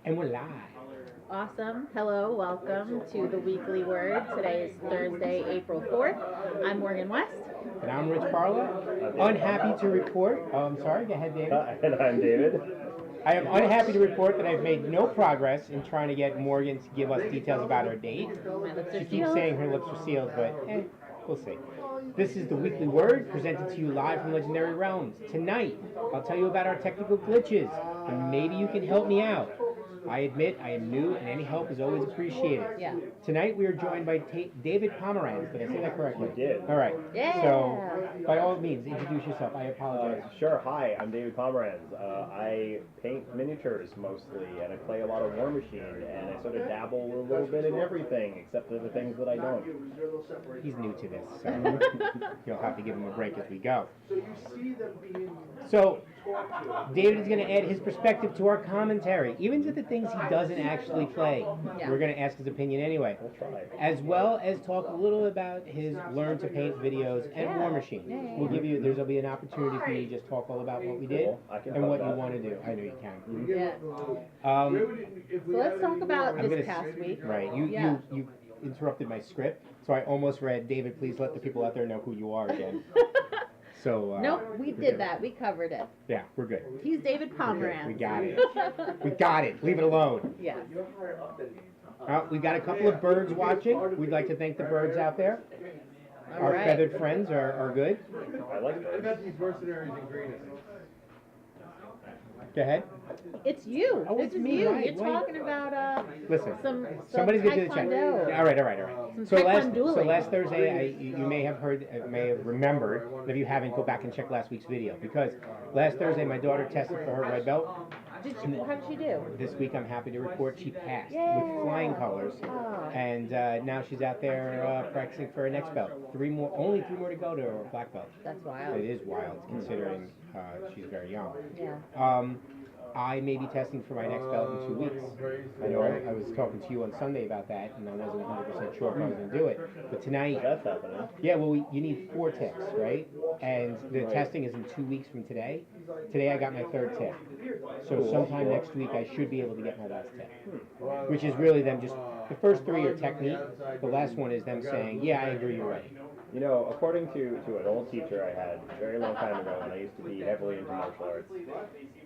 And we're live. Awesome. Hello, welcome to the Weekly Word. Today is Thursday, April 4th. I'm Morgan West. And I'm Rich Parla. Unhappy to report. Oh, I'm sorry. Go ahead, David. And I'm David. I am unhappy to report that I've made no progress in trying to get Morgan to give us details about her date. My lips She are keeps sealed. saying her lips are sealed, but we'll see. This is the Weekly Word presented to you live from Legendary Realms. Tonight, I'll tell you about our technical glitches, and maybe you can help me out. I admit I am new, and any help is always appreciated. Yeah. Tonight we are joined by David Pomeranz. Did I say that correctly? You did. All right. Yeah. So, by all means, introduce yourself. I apologize. Sure. Hi, I'm David Pomeranz. I paint miniatures mostly, and I play a lot of War Machine, and I sort of dabble a little bit in everything except for the things that I don't. He's new to this, so you'll have to give him a break as we go. So, David is going to add his perspective to our commentary, even to the things he doesn't actually play. Yeah. We're going to ask his opinion anyway. We'll try. As well as talk a little about his Learn to Paint videos and War Machine. Yeah. We'll give you, there'll be an opportunity for you to just talk all about what we did Cool. I can and talk what you about want to do. I know you can. Yeah. So let's talk about I'm this gonna past week. Right, Yeah. you interrupted my script, so I almost read, David, please let the people out there know who you are again. So, Nope, we did that. We covered it. Yeah, we're good. He's David Pomeranz. We got it. We got it. Leave it alone. Yeah. We've got a couple of birds watching. We'd like to thank the birds out there. All Our right. feathered friends are good. I like I those. got these mercenaries in green. Go ahead. It's you. Oh, This it's is me, you. right, You're wait. talking about Listen, some somebody's going to do the check. taekwondo. All right. Some So taekwondo. last Thursday, you may have heard, may have remembered, and if you haven't, go back and check last week's video. Because last Thursday, my daughter tested for her red belt. How did she do? This week, I'm happy to report she passed Yay. with flying colors. Oh. And now she's out there practicing for her next belt. Only three more to go to her black belt. That's wild. It is wild, considering she's very young. Yeah. I may be testing for my next belt in 2 weeks. I know I was talking to you on Sunday about that, and I wasn't 100% sure if I was going to do it. But tonight, That's happening. yeah, well, you need 4 tips, right? And the testing is in 2 weeks from today. Today I got my 3rd tip. So sometime next week I should be able to get my last tip. Which is really them just, the first 3 are technique. The last one is them saying, yeah, I agree, you're ready. You know, according to an old teacher I had a very long time ago when I used to be heavily into martial arts,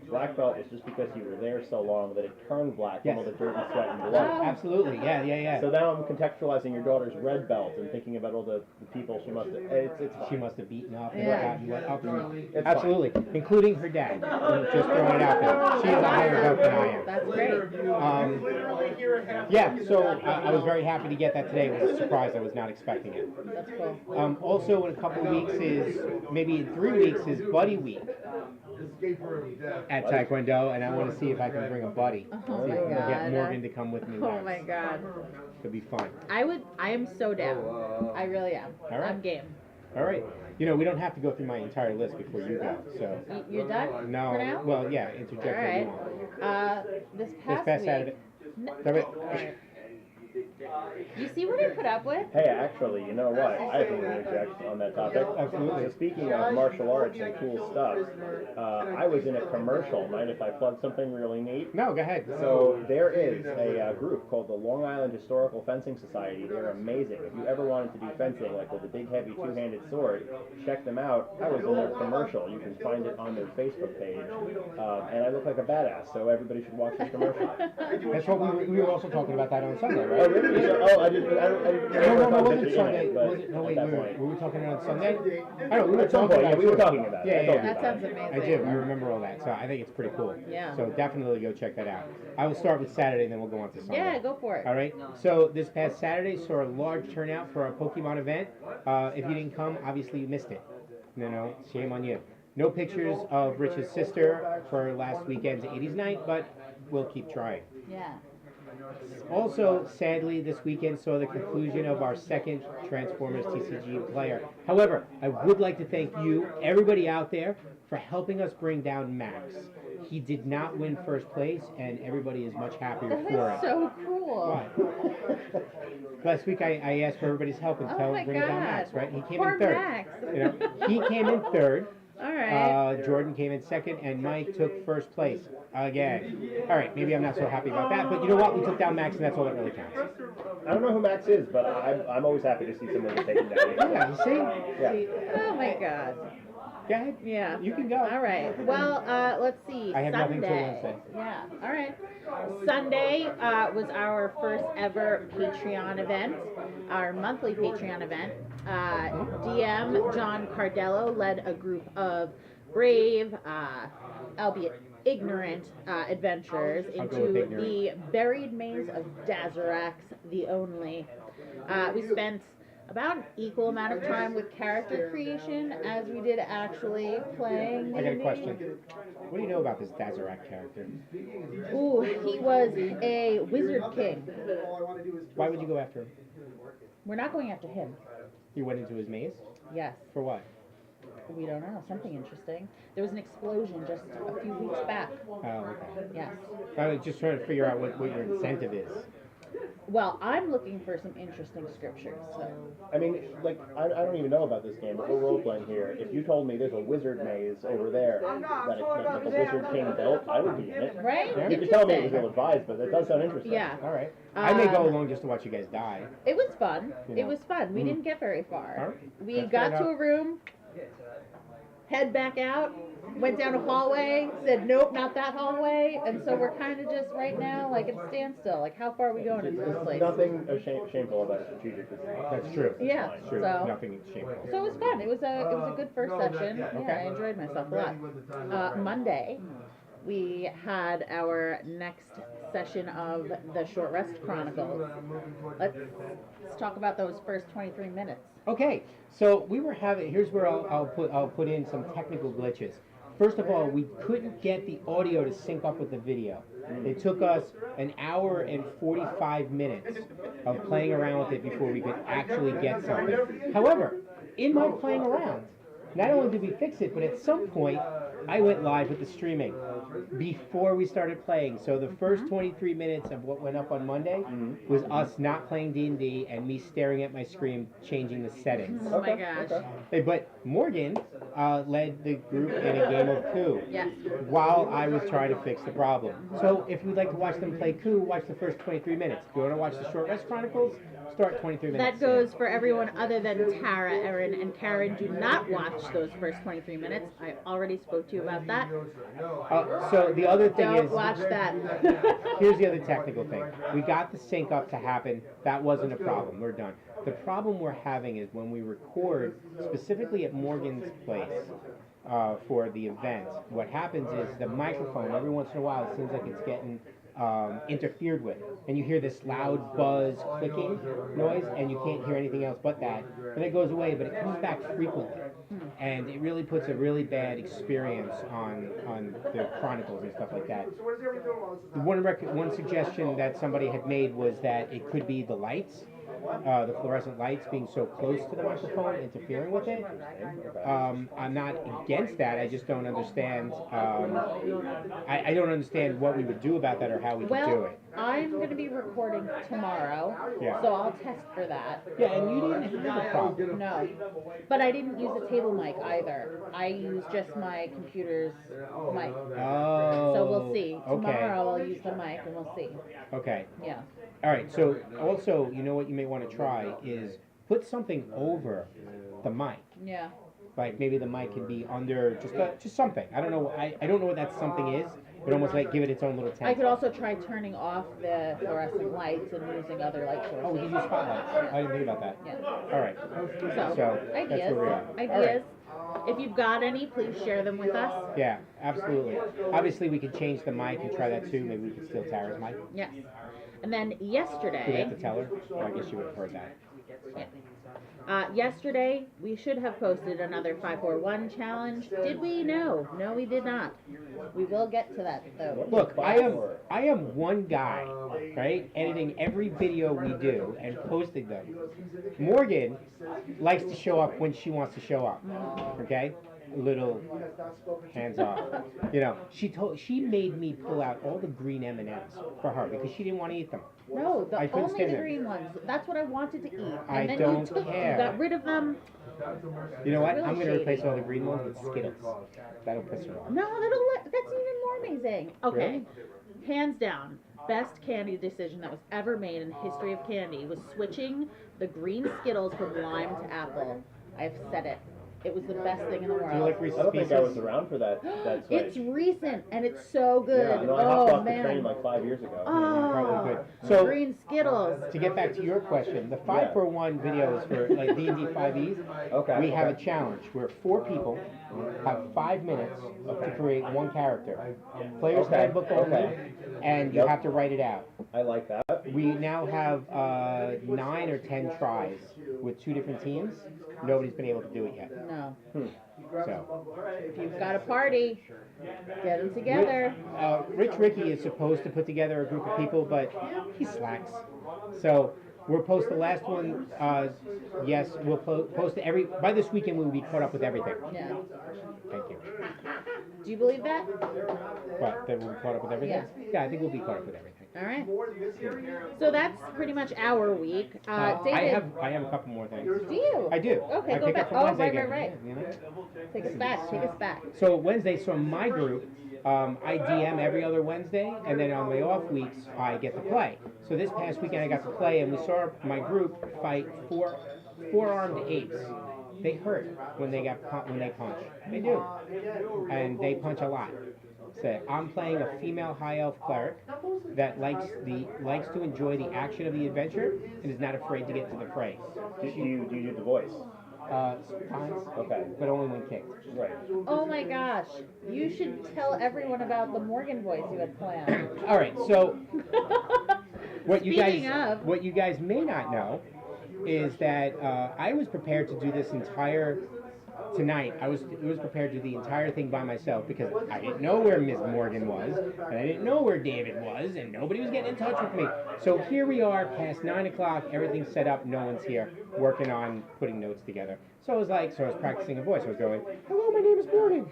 black belt was just because you were there so long that it turned black from all the dirt and sweat and blood. Absolutely, yeah. So now I'm contextualizing your daughter's red belt and thinking about all the people she must have. It's She must have beaten up and Yeah. gotten what up. It's Absolutely, including her dad. I'm just throwing it out there. She is a higher belt than I am. That's great. Yeah, so I was very happy to get that today. It was a surprise. I was not expecting it. That's cool. Also, in a couple of weeks maybe in 3 weeks is Buddy Week Escape room death. at Taekwondo, and I want to see if I can bring a buddy. Oh See if my I can God. get Morgan to come with me. Oh my God. It'll be fun. I am so down. I really am. All right. I'm game. All right. You know, we don't have to go through my entire list before you go, so. You're done? No. For now? Well, yeah, interject All what right. you want. This This past past week. Saturday. No- Damn it. all right. You see what I put up with? Hey, actually, you know what? I have an interjection on that topic. Absolutely. So speaking of martial arts and cool stuff, I was in a commercial. Mind if I plug something really neat? No, go ahead. So there is a group called the Long Island Historical Fencing Society. They're amazing. If you ever wanted to do fencing, like with a big heavy two-handed sword, check them out. I was in their commercial. You can find it on their Facebook page. And I look like a badass, so everybody should watch this commercial. That's what we were also talking about that on Sunday, right? Oh, really? Oh, I didn't No, it wasn't Sunday. but Was it? No, wait, at we that were point. we talking about it on Sunday? I don't know, we were At some talking point, yeah, about we were it. talking about it. Yeah, I told you yeah. That about sounds it. amazing. I do. I remember all that, so I think it's pretty cool. Yeah. So definitely go check that out. I will start with Saturday, and then we'll go on to Sunday. Yeah, go for it. All right. So this past Saturday saw a large turnout for our Pokemon event. If you didn't come, obviously you missed it. No, shame on you. No pictures of Rich's sister for last weekend's 80s night, but we'll keep trying. Yeah. Also, sadly, this weekend saw the conclusion of our second Transformers TCG player. However, I would like to thank you, everybody out there, for helping us bring down Max. He did not win first place, and everybody is much happier That for is it. so cruel. Why? Last week I asked for everybody's help and Oh my bring down God. Max, right? He came Poor in third. Max. You know, he came in third. All right. right. Jordan came in second, and Mike took first place again. All right, maybe I'm not so happy about that, but you know what? We took down Max, and that's all that really counts. I don't know who Max is, but I'm always happy to see someone get taken down. Yeah, you see? Yeah. See? Oh my God. Go ahead. Yeah. You can go. All right. Well, let's see. I have nothing till Wednesday. Yeah. All right. Sunday was our first ever Patreon event, our monthly Patreon event. DM John Cardello led a group of brave, albeit ignorant, adventurers I'll go with into the buried maze of Dazarax the Only. We spent about an equal amount of time with character creation as we did actually playing. I got a question. What do you know about this Dazarac character? Ooh, he was a wizard king. Why would you go after him? We're not going after him. You went into his maze? Yes. For what? We don't know. Something interesting. There was an explosion just a few weeks back. Oh, okay. Yes. I was just trying to figure out what your incentive is. Well, I'm looking for some interesting scriptures. So. I mean, like, I don't even know about this game, but we're role-playing here. If you told me there's a wizard maze over there that the Wizard King built, I would be in it. Right? You could tell me it was ill-advised, but that does sound interesting. Yeah. All right. I may go along just to watch you guys die. It was fun. You It know. was fun. We didn't get very far. All right. We That's got fair to enough. a room, head back out, went down a hallway, said nope, not that hallway, and so we're kind of just right now like at a standstill. Like, how far are we going into this place? Nothing shameful about a strategic decision. That's true. Yeah. It's true. So. Nothing shameful. So it was fun. It was a good first session. Yeah, I enjoyed myself a lot. Monday, we had our next session of the Short Rest Chronicles. Let's talk about those first 23 minutes. Okay, so we were having. Here's where I'll put in some technical glitches. First of all, we couldn't get the audio to sync up with the video. It took us an hour and 45 minutes of playing around with it before we could actually get something. However, in my playing around, not only did we fix it, but at some point, I went live with the streaming before we started playing. So the first 23 minutes of what went up on Monday was us not playing D&D and me staring at my screen, changing the settings. Oh my gosh. Hey, but Morgan led the group in a game of Coup Yes. while I was trying to fix the problem. So if you'd like to watch them play Coup, watch the first 23 minutes. If you want to watch the Short Rest Chronicles, start 23 minutes. That goes for everyone other than Tara, Erin, and Karen. Do not watch those first 23 minutes. I already spoke to you about that. So the other thing Don't is, watch that. here's the other technical thing. We got the sync up to happen. That wasn't a problem. We're done. The problem we're having is when we record, specifically at Morgan's place, for the event, what happens is the microphone, every once in a while, it seems like it's getting interfered with. And you hear this loud buzz clicking noise, and you can't hear anything else but that. And it goes away, but it comes back frequently. And it really puts a really bad experience on the Chronicles and stuff like that. One suggestion that somebody had made was that it could be the lights. The fluorescent lights being so close to the microphone, interfering with it. I'm not against that. I just don't understand. I don't understand what we would do about that or how we could do Well, it. I'm going to be recording tomorrow, Yeah. so I'll test for that. Yeah, and you didn't have a problem. No, but I didn't use a table mic either. I used just my computer's mic. Oh. So we'll see. Okay. Tomorrow I'll use the mic and we'll see. Okay. Yeah. All right. So also, you know what you may want to try is put something over the mic. Yeah. Like maybe the mic can be under just something. I don't know. I don't know what that something is. But almost like give it its own little tent. I could also try turning off the fluorescent lights and using other light sources. Oh, we can use spotlights. I didn't think about that. Yeah. All right. So, that's ideas. where we are. Ideas. If you've got any, please share them with us. Yeah, absolutely. Obviously, we could change the mic and try that too. Maybe we could steal Tara's mic. Yes. And then Do we yesterday, have to tell her? Well, I guess she would have heard that. yesterday we should have posted another 541 challenge. Did we? No, we did not. We will get to that though. Look, I am one guy, right, editing every video we do and posting them. Morgan likes to show up when she wants to show up. Okay? Little hands off. You know, she made me pull out all the green M&Ms for her because she didn't want to eat them. No, I couldn't only stand the them. green ones. That's what I wanted to eat. And I then don't you care. got rid of them. You know what? Really I'm going to shady. replace all the green ones with Skittles. That'll piss her off. No, that's even more amazing. Okay, hands down, best candy decision that was ever made in the history of candy was switching the green Skittles from lime to apple. I've said it. It was the best thing in the Do you world. like I Reese's don't think I was Pieces? around for that switch. It's recent and it's so good. Yeah, no, I hopped Oh off the train man. like 5 years ago. Probably Oh, good. So- green Skittles. To get back to your question, the 5-for-1 videos for like D&D 5e, Okay. we have a challenge where 4 people have 5 minutes to create one character. Player's Okay, handbook only, okay. and you Yep. have to write it out. I like that. We now have 9 or 10 tries with 2 different teams. Nobody's been able to do it yet. No. So, If you've got a party, get them together. Rich Ricky is supposed to put together a group of people, but he slacks. So we'll post the last one. Yes, we'll post by this weekend. We'll be caught up with everything. Yeah. Thank you. Do you believe that? But that we'll be caught up with everything. Yeah, I think we'll be caught up with everything. All right. So that's pretty much our week. David, I have a couple more things. do you? I do. Okay, I go pick back. up from Oh, Wednesday right. again, you know? Take us back. Take us back. So Wednesday, so my group, I DM every other Wednesday, and then on my off weeks, I get to play. So this past weekend, I got to play, and we saw my group fight 4-armed apes. They hurt when they punch. They do, and they punch a lot. So I'm playing a female high elf cleric that likes to enjoy the action of the adventure and is not afraid to get into the fray. Do you do the voice? Sometimes, Okay. but only when kicked. Right. Oh my gosh. You should tell everyone about the Morgan voice you had planned. All right, so what you Speaking of. guys may not know is that I was prepared to do this entire tonight. I was prepared to do the entire thing by myself because I didn't know where Ms. Morgan was, and I didn't know where David was, and nobody was getting in touch with me. So here we are, past 9 o'clock, everything's set up, no one's here, working on putting notes together. So I was practicing a voice. I was going, "Hello, my name is Morgan,"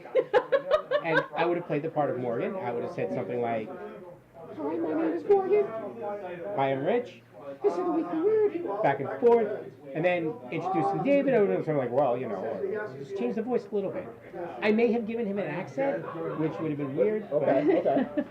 and I would have played the part of Morgan. I would have said something like, "Hi, my name is Morgan. I am Rich. This is the weekly word." Back and forth. And then introducing David, I would have done something like, well, you know, just change the voice a little bit. I may have given him an accent, which would have been weird. Okay.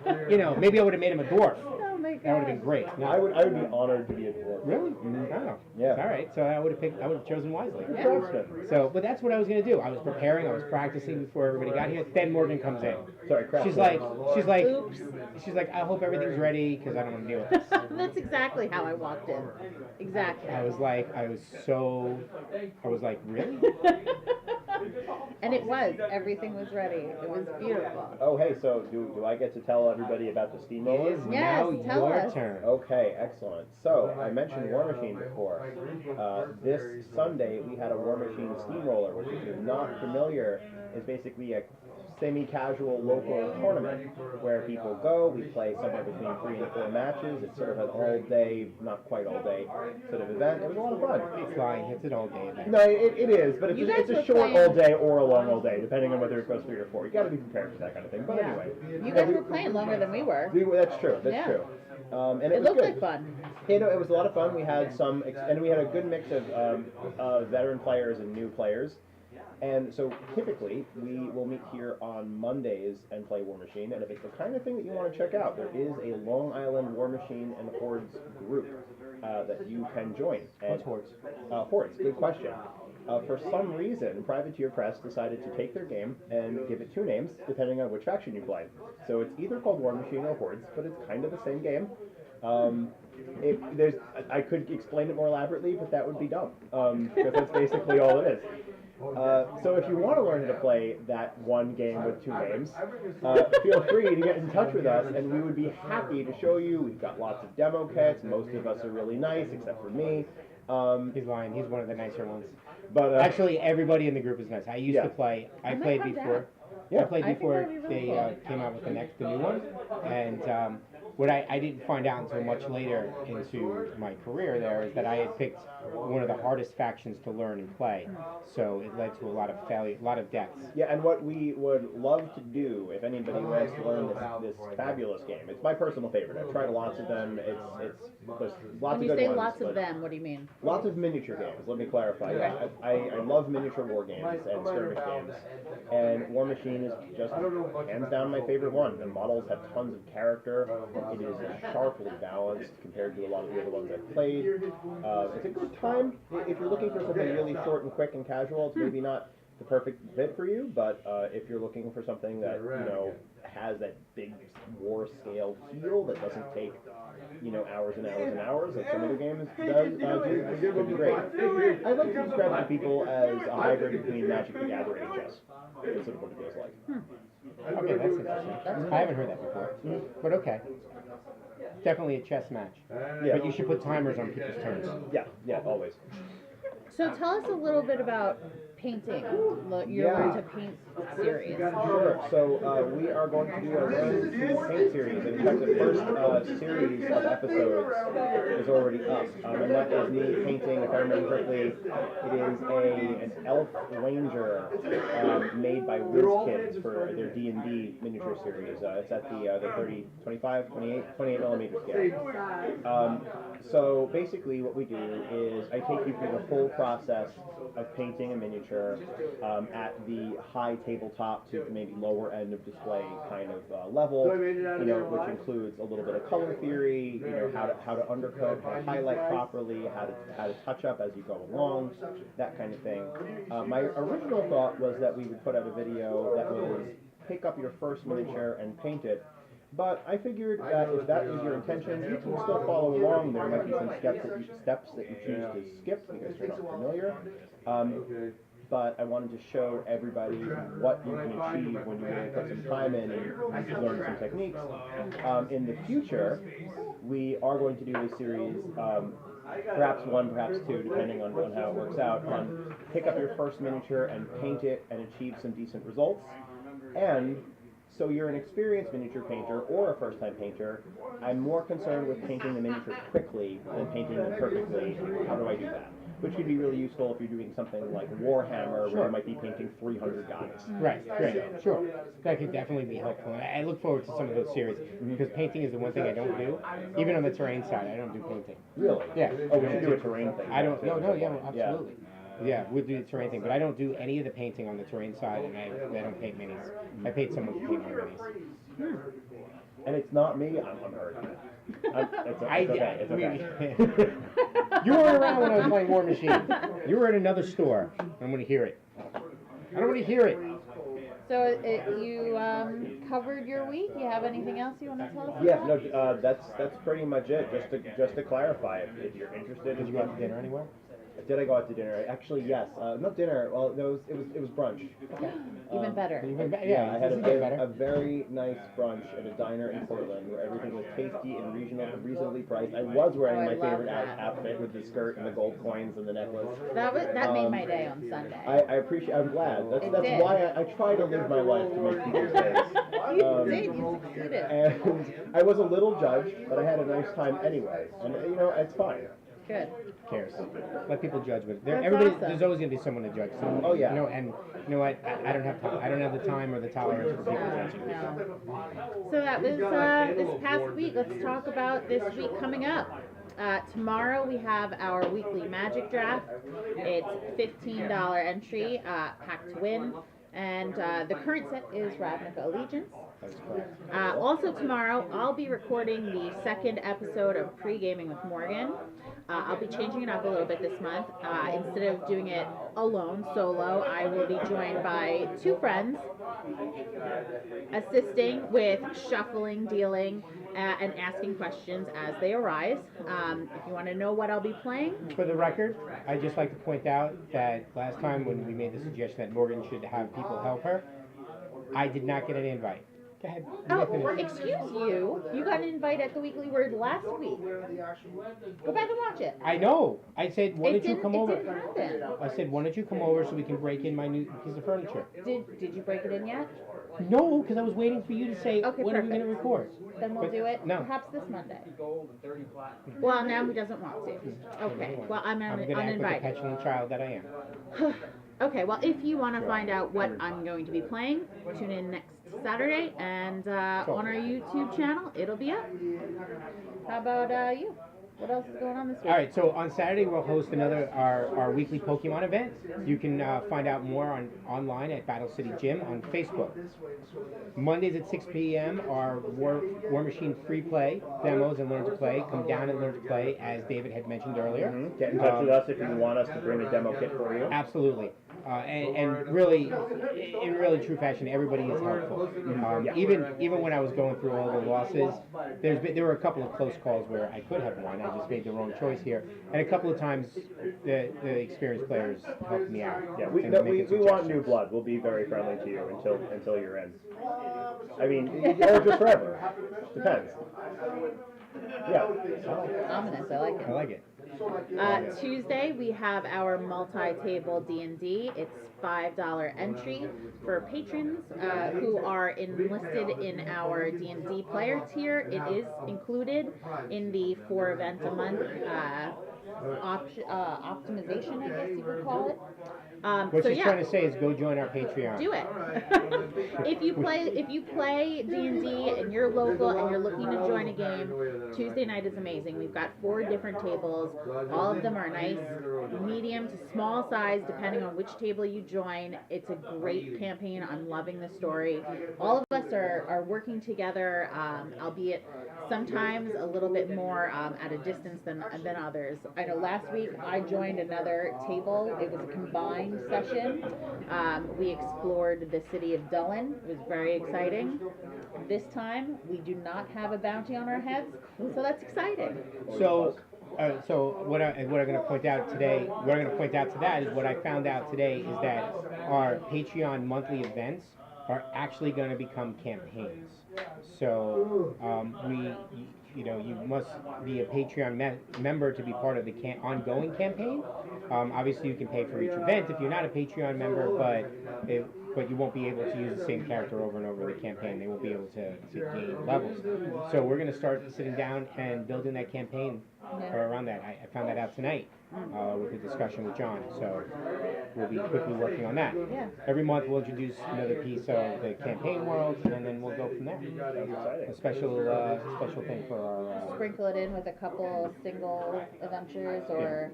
But, you know, maybe I would have made him a dwarf. Oh my god. That would have been great. No. I would be honored to be a dwarf. Really? Oh. Yeah. All right. So I would have chosen wisely. You're a craftsman. So, but that's what I was going to do. I was preparing. I was practicing before everybody got here. Then Morgan comes in. Sorry, craftsman. She's Oops. like, I hope everything's ready because I don't want to deal with this. That's exactly how I walked in. Exactly. I was like, really? And it was. Everything was ready. It was beautiful. Oh, hey, so do I get to tell everybody about the It steamroller? is Yes, now tell your us. turn. Okay, excellent. So, I mentioned War Machine before. This Sunday, we had a War Machine steamroller, which, if you're not familiar, is basically a semi-casual local tournament where people go. We play somewhere between 3 and 4 matches. It's sort of an all-day, not quite all-day sort of event. It was a lot of fun. It's lying. It's an all-day event. No, it is, but You it's guys a were short playing- all day or a long all day, depending on whether it goes 3 or 4. You got to be prepared for that kind of thing. But Yeah. anyway, You guys were playing longer than we were. that's true. That's Yeah. true. And It was looked good. like fun. You know, it was a lot of fun. We had and we had a good mix of veteran players and new players. And so typically we will meet here on Mondays and play War Machine. And if it's the kind of thing that you want to check out, there is a Long Island War Machine and Hordes group that you can join. And, What's Hordes? Hordes, good question. For some reason, Privateer Press decided to take their game and give it 2 names, depending on which faction you play. So it's either called War Machine or Hordes, but it's kind of the same game. I could explain it more elaborately, but that would be dumb, because that's basically all it is. So if you want to learn how to play that one game with 2 names, feel free to get in touch with us, and we would be happy to show you. We've got lots of demo kits. Most of us are really nice, except for me. He's lying. He's one of the nicer ones. But Actually, everybody in the group is nice. I used Yeah. to play. I I might played come before. down. Yeah. I played I think before that'd be really they cool. came out with the new one, and what I didn't find out until much later into my career there is that I had picked one of the hardest factions to learn and play, so it led to a lot of failure, a lot of deaths. Yeah, and what we would love to do, if anybody wants to learn this fabulous game, it's my personal favorite. I've tried lots of them. There's lots When of you good say ones. lots of but them, what do you mean? Lots of miniature games. Let me clarify. Yeah, I love miniature war games and skirmish games, and War Machine is just hands down my favorite one. The models have tons of character. It is sharply balanced compared to a lot of the other ones I've played. It's a good time if you're looking for something really short and quick and casual. It's maybe not the perfect fit for you, but if you're looking for something that has that big war scale feel that doesn't take hours and hours and hours like some other games does, it would be great. I like to describe it to people as a hybrid between Magic the Gathering and chess. That's sort of what it feels like. Okay, that's interesting. I haven't heard that before, but okay. Definitely a chess match. Yeah. But you should put timers on people's turns. Yeah, always. So tell us a little bit about painting, your Learn to Paint series. Sure. So we are going to do a Learn to Paint series. In fact, the first series of episodes is already up. And that is me painting, if I remember correctly, it is an elf ranger made by WizKids for their D&D miniature series. It's at the 30, 25, 28 millimeter scale. So basically what we do is I take you through the whole process of painting a miniature at the high tabletop to maybe lower end of display kind of level, which includes a little bit of color theory, how to undercoat, how to highlight properly, how to touch up as you go along, that kind of thing. My original thought was that we would put out a video that was pick up your first miniature and paint it. But I figured that if that is your intention, you can still follow along. There might be some steps that you choose to skip because you're not familiar. But I wanted to show everybody what you can achieve when you really put some time in and learn some techniques. In the future, we are going to do a series, perhaps one, perhaps two, depending on how it works out, on pick up your first miniature and paint it and achieve some decent results. And so you're an experienced miniature painter or a first-time painter. I'm more concerned with painting the miniatures quickly than painting them perfectly. How do I do that? Which could be really useful if you're doing something like Warhammer, where you might be painting 300 guys. Right, sure. That could definitely be helpful. I look forward to some of those series, because painting is the one thing I don't do. Even on the terrain side, I don't do painting. Really? Yeah. Oh, we should do a terrain thing. Absolutely. Yeah, we'll do the terrain thing, but I don't do any of the painting on the terrain side, and I don't paint minis. I paid someone to paint my minis. And it's not me, I'm hurt. It's okay. You weren't around when I was playing War Machine. You were at another store. I don't want to hear it. I don't want to hear it. So you covered your week. You have anything else you want to tell us? Yeah, no, that's pretty much it. Just to clarify, if you're interested, Did you go out to dinner anywhere? Did I go out to dinner? Actually, yes. Not dinner. Well, no, it was brunch. Even better. Yeah, I had a very nice brunch at a diner in Portland where everything was tasty and reasonably priced. I was wearing my favorite outfit with the skirt and the gold coins and the necklace. That made my day on Sunday. I appreciate. I'm glad. That's why I try to live my life to make people's days. You did. You succeeded. And I was a little judged, but I had a nice time anyway. And it's fine. Good. Who cares? Let people judge, but That's awesome. awesome. There's always going to be someone to judge. So, Oh, yeah. And you know what? I don't have time. I don't have the time or the tolerance for people judging. No. So that was this past week. Let's talk about this week coming up. Tomorrow we have our weekly Magic Draft. It's $15 entry, pack to win. And the current set is Ravnica Allegiance. That's correct. Also tomorrow, I'll be recording the second episode of Pre-Gaming with Morgan. I'll be changing it up a little bit this month. Instead of doing it alone, solo, I will be joined by two friends, assisting with shuffling, dealing, and asking questions as they arise. If you want to know what I'll be playing. For the record, I'd just like to point out that last time when we made the suggestion that Morgan should have people help her, I did not get an invite. Go ahead. Oh, excuse you. You got an invite at the Weekly Word last week. Go back and watch it. I know. I said, why don't you come over? It didn't happen. I said, why don't you come over so we can break in my new piece of furniture? Did you break it in yet? No, because I was waiting for you to say, Okay, when are we going to perfect. record? Then we'll But do it no. perhaps this Monday. Well, now he doesn't want to. Okay, well, I'm I'm going to act like the uninvited. petulant child that I am. Okay, well, if you want to find out what I'm going to be playing, tune in next Saturday, and on our YouTube channel, it'll be up. How about you? What else is going on this week? All right, so on Saturday we'll host our weekly Pokemon event. You can find out more online at Battle City Gym on Facebook. Mondays at 6 p.m. are War Machine free play demos and learn to play. Come down and learn to play, as David had mentioned earlier. Mm-hmm. Get in touch with us if you want us to bring a demo kit for you. Absolutely. And really, in really true fashion, everybody is helpful. Even when I was going through all the losses, there were a couple of close calls where I could have won. I just made the wrong choice here, and a couple of times the experienced players helped me out. Yeah, we want new blood. We'll be very friendly to you until you're in. I mean, or just forever. Depends. Yeah. Ominous, I like it. I like it. Tuesday we have our multi-table D&D. It's $5 entry for patrons who are enlisted in our D&D player tier. It is included in the 4 events a month optimization, I guess you would call it. What so she's yeah. trying to say is go join our Patreon. Do it. If you play D&D and you're local and you're looking to join a game, Tuesday night is amazing. We've got 4 different tables. All of them are nice, medium to small size, depending on which table you join. It's a great campaign. I'm loving the story. All of us are working together, albeit sometimes a little bit more at a distance than others. I know last week I joined another table. It was a combined session. We explored the city of Dullen. It was very exciting. This time we do not have a bounty on our heads, so that's exciting. So what I'm going to point out today, what I'm going to point out to that is what I found out today is that our Patreon monthly events are actually going to become campaigns. So you must be a Patreon member to be part of the ongoing campaign. Obviously, you can pay for each event if you're not a Patreon member, but you won't be able to use the same character over and over the campaign. They won't be able to gain levels. So we're going to start sitting down and building that campaign around that. I found that out tonight with the discussion with John. So we'll be quickly working on that. Yeah. Every month we'll introduce another piece of the campaign world, and then we'll go from there. A special thing for our... Sprinkle it in with a couple single adventures or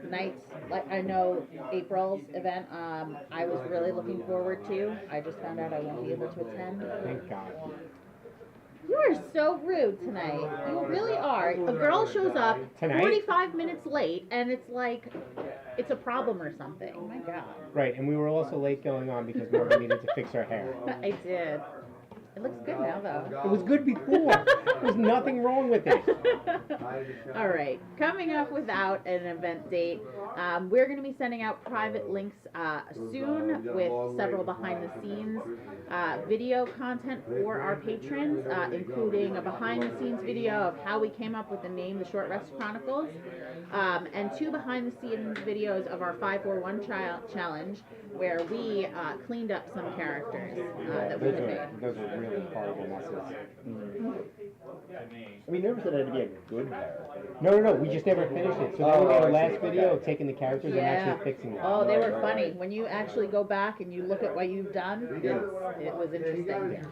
nights. Like I know April's event, I was really looking forward to. I just found out I won't be able to attend. Thank God. You are so rude tonight. You really are. A girl shows up Tonight? 45 minutes late, and it's like it's a problem or something. Oh my God. Right, and we were also late going on because Morgan needed to fix our hair. I did. It looks good now, though. It was good before. There's nothing wrong with it. All right. Coming up without an event date, we're going to be sending out private links soon with several behind-the-scenes video content for our patrons, including a behind-the-scenes video of how we came up with the name The Short Rest Chronicles, and 2 behind-the-scenes videos of our 541 challenge, where we cleaned up some characters that we had made. Those are really horrible messes. I mean, you never said it had to be a good character. No, we just never finished it. So then we made a last video of taking the characters and actually fixing them. Oh, they were funny. When you actually go back and you look at what you've done, it was interesting.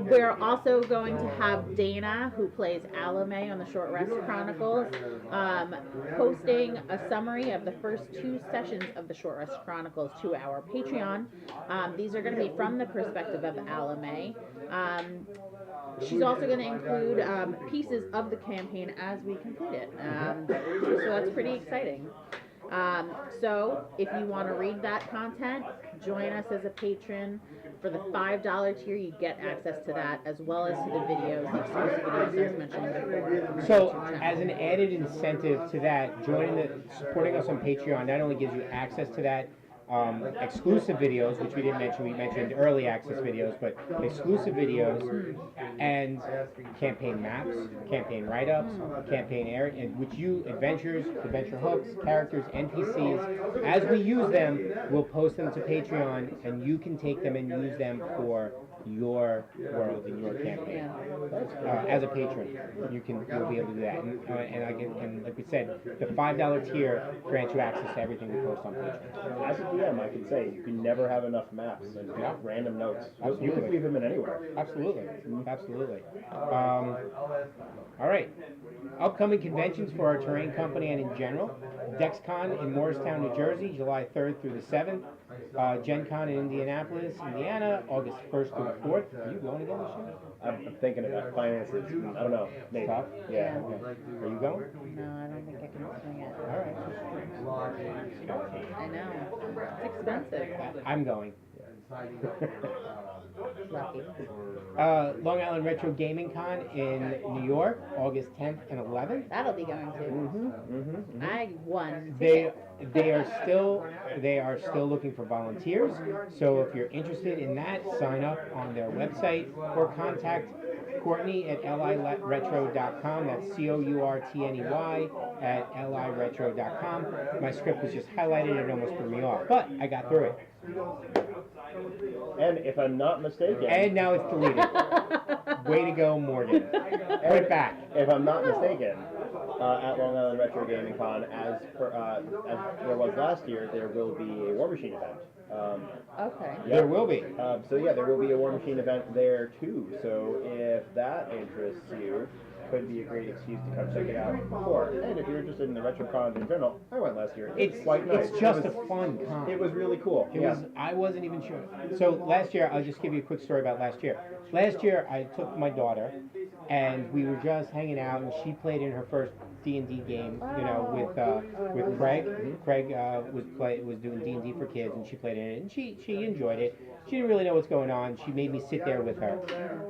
We're also going to have Dana, who plays Alame on the Short Rest Chronicles, posting a summary of the first 2 sessions of the Short Rest Chronicles to our Patreon. These are going to be from the perspective of Alame. She's also going to include pieces of the campaign as we complete it. So that's pretty exciting. So if you want to read that content, join us as a patron. For the $5 tier, you get access to that, as well as to the videos, the exclusive videos I was mentioning before. So, as an added incentive to that, supporting us on Patreon not only gives you access to that, exclusive videos, which we didn't mention. We mentioned early access videos, but exclusive videos and campaign maps, campaign write-ups, campaign area, and which you adventures, adventure hooks, characters, NPCs. As we use them, we'll post them to Patreon, and you can take them and use them for your world and your campaign. As a patron, you'll be able to do that. And like we said, the $5 tier grants you access to everything we post on Patreon. As a DM, I can say you can never have enough maps and random notes. You can leave them in anywhere. Absolutely, absolutely. All right. Upcoming conventions for our terrain company and in general: DexCon in Morristown, New Jersey, July 3rd through the 7th. Gen Con in Indianapolis, Indiana, August 1st through the 4th. Are you going again this year? I'm thinking about finances. I don't know. Maybe. Tough? Yeah. Okay. Are you going? No, I don't think I can swing it. All right. I know. It's expensive. I'm going. Lucky. Long Island Retro Gaming Con in New York, August 10th and 11th. That'll be going to. I won. They are still looking for volunteers. So if you're interested in that, sign up on their website or contact Courtney at liretro.com. That's COURTNEY at liretro.com. My script was just highlighted and it almost threw me off, but I got through it. And if I'm not mistaken, And now it's deleted. Way to go, Morgan. Put it back. if I'm not mistaken, at Long Island Retro Gaming Con, as there was last year, there will be a War Machine event. Okay. There will be. So yeah, there will be a War Machine event there too. So if that interests you, could be a great excuse to come check it out before. And if you're interested in the retro cons in general, I went last year. It's quite nice. It's just a fun con. It was really cool. It was. I wasn't even sure. So last year, I'll just give you a quick story about last year. Last year, I took my daughter, and we were just hanging out, and she played in her first D&D game, with Craig. Craig was doing D&D for kids, and she played in it, and she enjoyed it. She didn't really know what's going on. She made me sit there with her.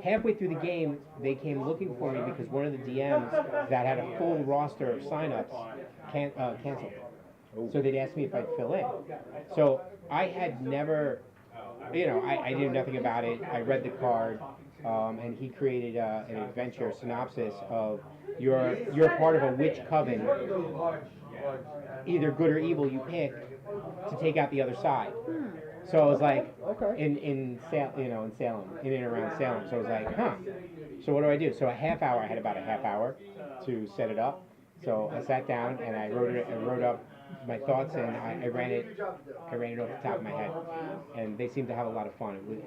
Halfway through the game, they came looking for me because one of the DMs that had a full roster of signups canceled. So they'd asked me if I'd fill in. So I had never, I knew nothing about it. I read the card, and he created an adventure synopsis of you're part of a witch coven, either good or evil you pick, to take out the other side. So I was like, in Salem, in and around Salem. So I was like, huh. So what do I do? So I had about a half hour to set it up. So I sat down and I wrote up my thoughts, and I ran it off the top of my head. And they seemed to have a lot of fun. It was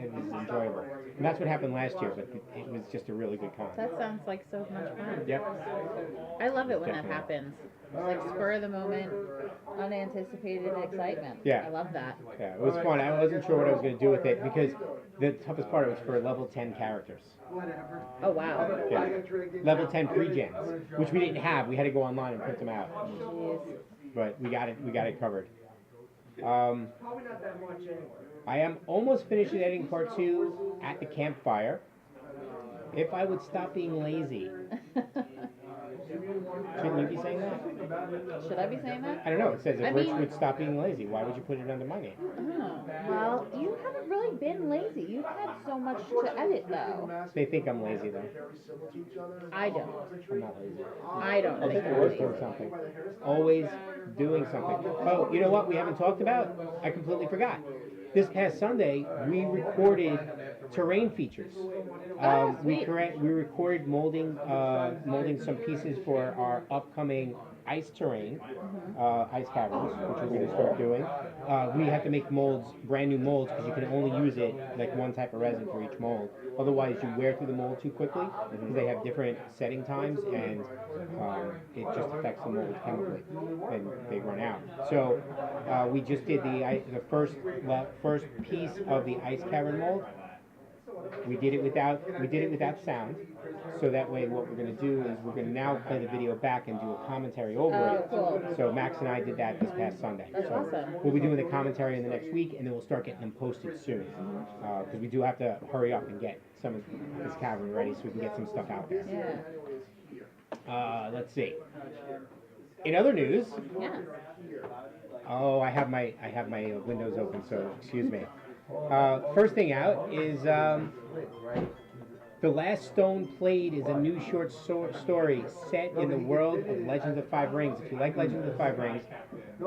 enjoyable. And that's what happened last year, but it was just a really good con. That sounds like so much fun. Yep. I love it when Definitely. that happens. It's like spur of the moment, unanticipated excitement. Yeah. I love that. Yeah, it was fun. I wasn't sure what I was going to do with it because the toughest part was for level 10 characters. Oh wow. Yeah. Level 10 pre-gens, which we didn't have. We had to go online and print them out. Jeez. But we got it covered. I am almost finished editing part 2 at the campfire. If I would stop being lazy. Shouldn't you be saying that? Should I be saying that? I don't know. It says if I Rich mean- would stop being lazy, why would you put it under my name? Oh, well, you haven't really been lazy. You've had so much to edit, though. They think I'm lazy though. I don't. I'm not lazy. I don't think you're Always lazy. doing something. Always doing something. Oh, you know what we haven't talked about? I completely forgot. This past Sunday, we recorded terrain features. We sweet. recorded molding some pieces for our upcoming ice terrain, ice caverns, which we're going to start doing. We have to make molds, brand new molds, because you can only use it like one type of resin for each mold. Otherwise, you wear through the mold too quickly because they have different setting times, and it just affects the mold chemically, and they run out. So we just did the first piece of the ice cavern mold. We did it without sound, so that way what we're going to do is we're going to now play the video back and do a commentary over it. Cool. So Max and I did that this past Sunday. That's So awesome. we'll be doing the commentary in the next week, and then we'll start getting them posted soon, because we do have to hurry up and get some of this cavern ready so we can get some stuff out there. Yeah. Let's see. In other news, Yes. oh, I have my windows open, so excuse me. First thing out is The Last Stone Played is a new short story set in the world of Legends of Five Rings. If you like Legends of Five Rings,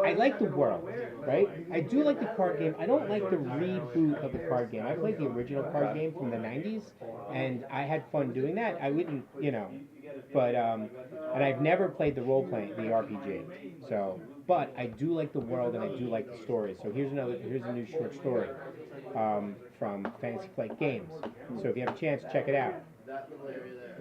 I like the world, right? I do like the card game. I don't like the reboot of the card game. I played the original card game from the 90s, and I had fun doing that. I wouldn't, but, and I've never played the role-playing, the RPG, so, but I do like the world and I do like the story. So here's a new short story from Fantasy Flight Games. So if you have a chance, check it out.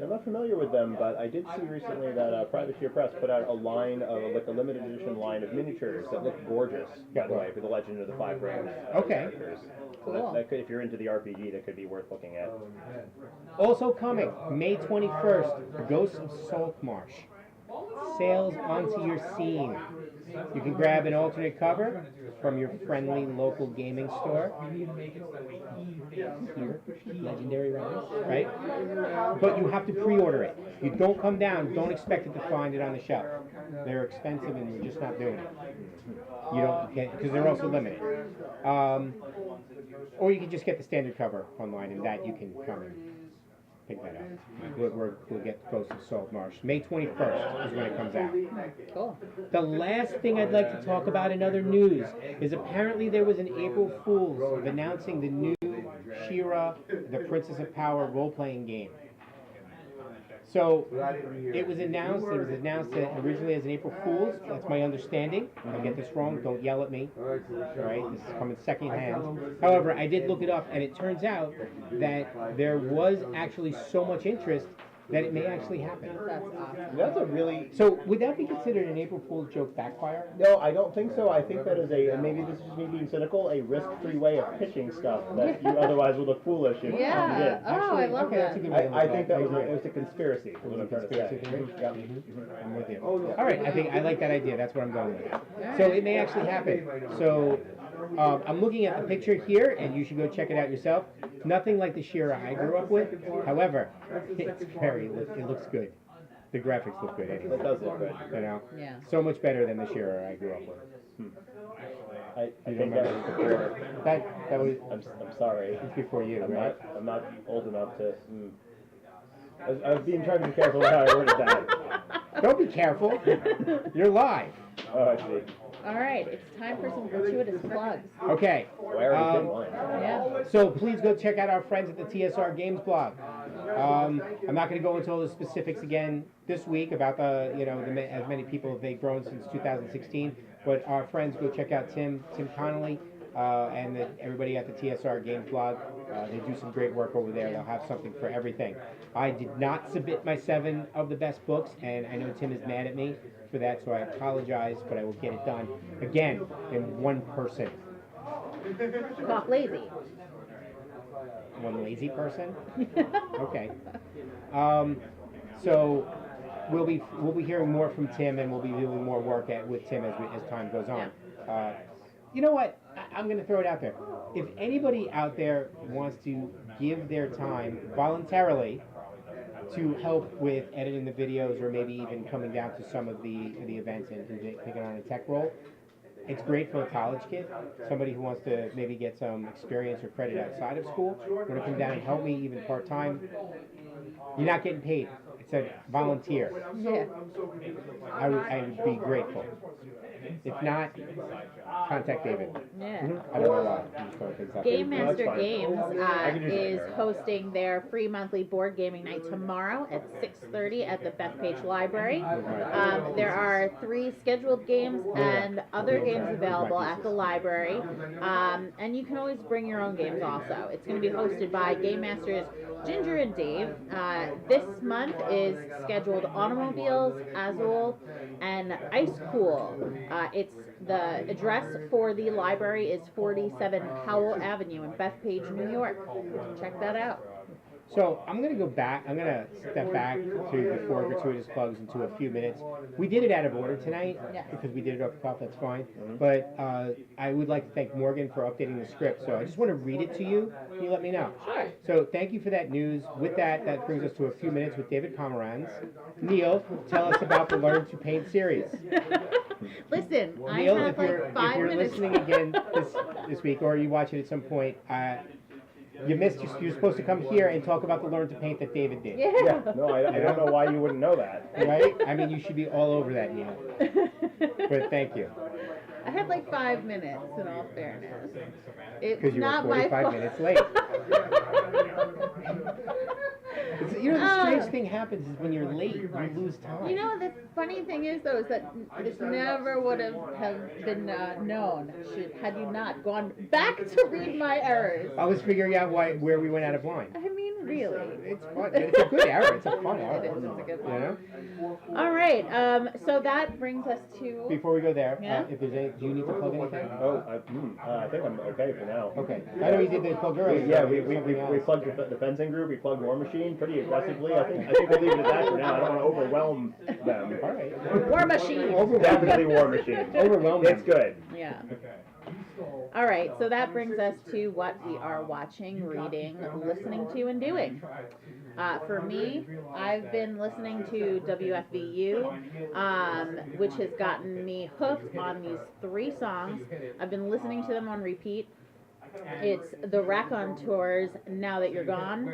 I'm not familiar with them, but I did see recently that Privateer Press put out a line of, like a limited edition line of miniatures that look gorgeous, by the way, for the Legend of the Five Rings. Okay. Characters. So Cool. that could, if you're into the RPG, that could be worth looking at. Also coming, May 21st, Ghosts of Saltmarsh. Sails onto your scene. You can grab an alternate cover from your friendly local gaming store. Here, Legendary Rounds, right? But you have to pre-order it. You don't come down, don't expect it to find it on the shelf. They're expensive and you're just not doing it. You don't get, because they're also limited. Or you can just get the standard cover online, and that you can come and pick that up. We'll get Ghost of Saltmarsh. May 21st is when it comes out. Cool. The last thing I'd like to talk about in other news is apparently there was an April Fool's of announcing the new She-Ra, the Princess of Power role-playing game. So it was announced originally as an April Fool's. That's my understanding. If I get this wrong, don't yell at me. All right, this is coming secondhand. However, I did look it up, and it turns out that there was actually so much interest that it may actually happen. That's awesome. That's a really... So would that be considered an April Fool's joke backfire? No, I don't think so. I think that is and maybe this is just me being cynical, a risk-free way of pitching stuff that you otherwise would look foolish if you did. Yeah. Oh, I love okay, that's a that. good way to look I at think it. that was agree. it was a conspiracy. Is what I'm trying to say. Conspiracy theory? Yep. I'm with you. All right, I like that idea. That's what I'm going with. So it may actually happen. So I'm looking at the picture here, and you should go check it out yourself. Nothing like the She-Ra I grew up with. However, it looks good. The graphics look good anyway. It does look good. You know? Yeah. So much better than the She-Ra I grew up with. I You think that was before. That was I'm sorry. it's before you, right? I'm not old enough to. I was being trying to be careful with how I worded that. Don't be careful. You're live. Oh, I see. All right, it's time for some gratuitous plugs. Okay. Well, I already did mine. Yeah. So please go check out our friends at the TSR Games blog. I'm not going to go into all the specifics again this week about as many people have they grown since 2016. But our friends, go check out Tim Connolly and everybody at the TSR Games blog. They do some great work over there. They'll have something for everything. I did not submit my 7 of the best books, and I know Tim is mad at me for that, so I apologize, but I will get it done again in one person. Cough lazy. One lazy person? Okay. So we'll be hearing more from Tim, and we'll be doing more work with Tim as time goes on. You know what? I'm going to throw it out there. If anybody out there wants to give their time voluntarily to help with editing the videos, or maybe even coming down to some of the events and taking on a tech role, it's great for a college kid, somebody who wants to maybe get some experience or credit outside of school. Want to come down and help me, even part-time. You're not getting paid. It's a volunteer. Yeah. I would be grateful. If not, contact David. Yeah. I don't know why. I'm just throwing things out there. Game Master fine. Games I can do is that. hosting their free monthly board gaming night tomorrow at 6:30 at the Bethpage Library. There are 3 scheduled games and other games available at the library. And you can always bring your own games also. It's going to be hosted by Game Masters Ginger and Dave. This month is scheduled Automobiles, Azul, and Ice Cool. It's the address for the library is 47 Powell Avenue in Bethpage, New York. Check that out. So I'm going to go back. I'm going to step back to before gratuitous plugs into a few minutes. We did it out of order tonight Yes. because we did it off the top. That's fine. But I would like to thank Morgan for updating the script. So I just want to read it to you. Can you let me know? Sure. So thank you for that news. With that, that brings us to a few minutes with David Pomeranz. Neil, tell us about the Learn to Paint series. Listen, Neil, I have if you're, like 5 if you're minutes. listening again this week, or you watch it at some point, you missed. You're supposed to come here and talk about the Learn to Paint that David did. Yeah. Yeah, no, I don't know why you wouldn't know that. Right? I mean, you should be all over that, Neil. But thank you. I had like 5 minutes, in all fairness. It's Because you were not my 45 fault. minutes late. You know, the strange thing happens is when you're late, you lose time. You know, the funny thing is, though, is that this never would have been known had you not gone back to read my errors. I was figuring out where we went out of line. I mean, really. It's fun. It's a good error. It's a fun error. It is. It's a good You one. know? All right. So that brings us to. Before we go there, Yeah? if there's any, do you need to plug anything? Oh, I think I'm okay for now. Okay. I know you did the plug earlier. Yeah, so we something else. plugged the fencing group. We plugged War Machine pretty aggressively. I think we'll leave it at that for now. I don't want to overwhelm them. All right. War Machine. Definitely War Machine. Overwhelm them. It's good. Yeah. All right, so that brings us to what we are watching, reading, listening to, and doing. For me, I've been listening to WFVU, which has gotten me hooked on these 3 songs. I've been listening to them on repeat. It's The Raconteurs, Now That You're Gone,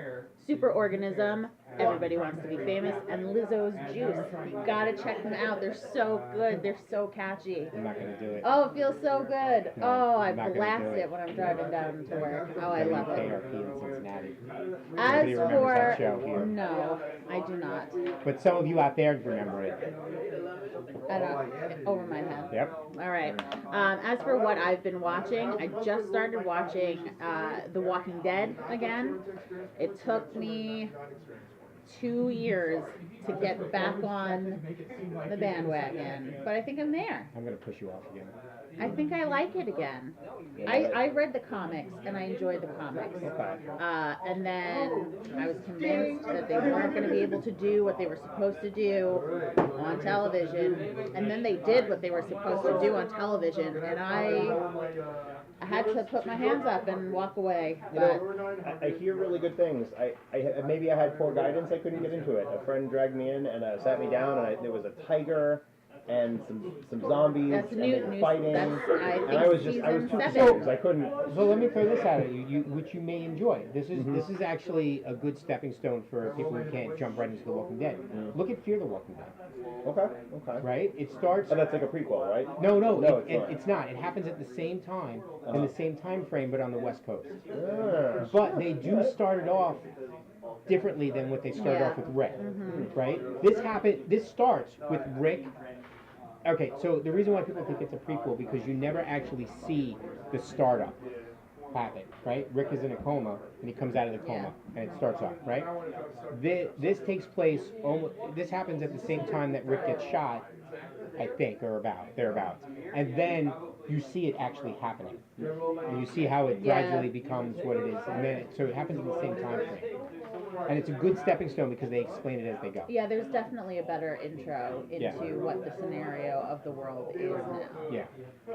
Superorganism, Everybody Wants to Be Famous, and Lizzo's Juice. You gotta check them out. They're so good. They're so catchy. I'm not going to do it. Oh, it feels so good. No, Oh, I I'm not gonna blast do it. it when I'm driving down to work. Oh, I love it. WKRP in Cincinnati. As Nobody remembers for that show here. no, I do not. But some of you out there remember it. I don't. Over my head. Yep. All right. As for what I've been watching, I just started watching The Walking Dead again. It took me 2 years to get back on the bandwagon, but I think I'm there. I'm going to push you off again. I think I like it again. I read the comics and I enjoyed the comics. Okay. And then I was convinced that they weren't going to be able to do what they were supposed to do on television. And then they did what they were supposed to do on television. And I had to put my hands up and walk away. You know, I hear really good things. Maybe I had poor guidance. I couldn't get into it. A friend dragged me in and sat me down, and there was a tiger and some zombies That's and new they were news. fighting. I And I was too season 7. confused. I couldn't. So let me throw this out at you, which you may enjoy. This is actually a good stepping stone for people who can't jump right into The Walking Dead. Look at Fear the Walking Dead. Okay. Right? It starts. Oh, that's like a prequel, right? No, it's not. It happens at the same time, in the same time frame, but on the West Coast. Ah. But they do start it off differently than what they started Yeah. off with Rick, right? This starts with Rick. Okay, so the reason why people think it's a prequel because you never actually see the startup happen, right? Rick is in a coma and he comes out of the coma and it starts off, right? This takes place this happens at the same time that Rick gets shot, I think, or thereabouts. And then you see it actually happening. And you see how it gradually becomes what it is. And then so it happens in the same time frame. And it's a good stepping stone because they explain it as they go. Yeah, there's definitely a better intro into Yeah. what the scenario of the world is now. Yeah.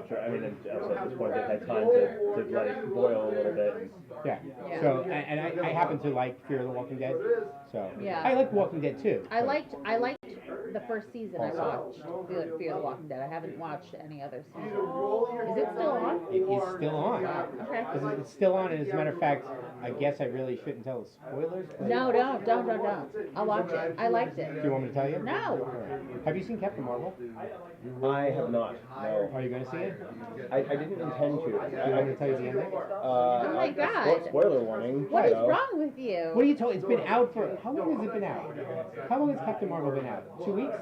Sure. I mean, also at this point, they had time to let it boil a little bit. And Yeah. Yeah. So, and I happen to like Fear the Walking Dead. So, Yeah. I like Walking Dead too. I liked the first season I watched, Fear the Walking Dead. I haven't watched any other season. Is it still on? It is still on. Okay. It's still on, and as a matter of fact, I guess I really shouldn't tell spoilers. But No, don't. I'll watch it. I liked do it. you want me to tell you? No. Have you seen Captain Marvel? I have not. No. Are you going to see it? I didn't intend to. Do you want me to tell you the ending? Oh my God. Spoiler warning. What is so. wrong with you? What are you talking? It's been out for how long has it been out? How long has Captain Marvel been out? 2 weeks?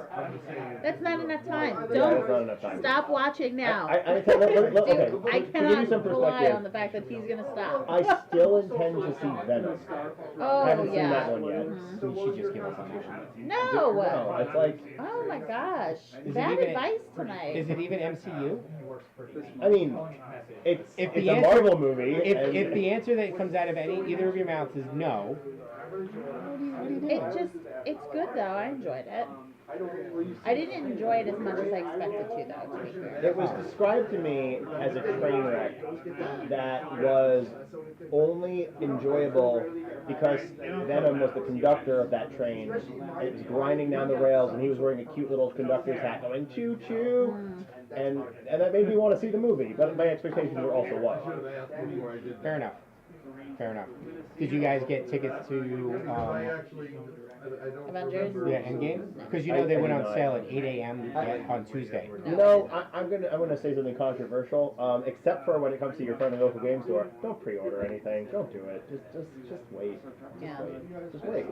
That's not enough time. Yeah, Don't that's not enough time. stop watching now. Okay. Dude, I To give you cannot some rely perspective, on the fact that he's gonna stop. I still intend to see Venom. Oh I haven't seen yeah. that one yet. You should just give us a mission. No. No, it's like, Oh my gosh. Is it Bad even- advice tonight. Is it even MCU? I mean, it's If a the answer- Marvel movie. If and the answer that comes out of either of your mouths is no, It's good though. I enjoyed it. I didn't enjoy it as much as I expected to, though, to be fair. It was described to me as a train wreck that was only enjoyable because Venom was the conductor of that train. And it was grinding down the rails, and he was wearing a cute little conductor's hat going choo choo. And that made me want to see the movie, but my expectations were also low. Fair enough. Fair enough. Did you guys get tickets to Avengers? yeah, Endgame? Because you know they went on sale at 8 a.m. on Tuesday. You know, I'm gonna say something controversial. Except for when it comes to your friendly local game store, don't pre-order anything. Don't do it. Just wait. Yeah. Just wait.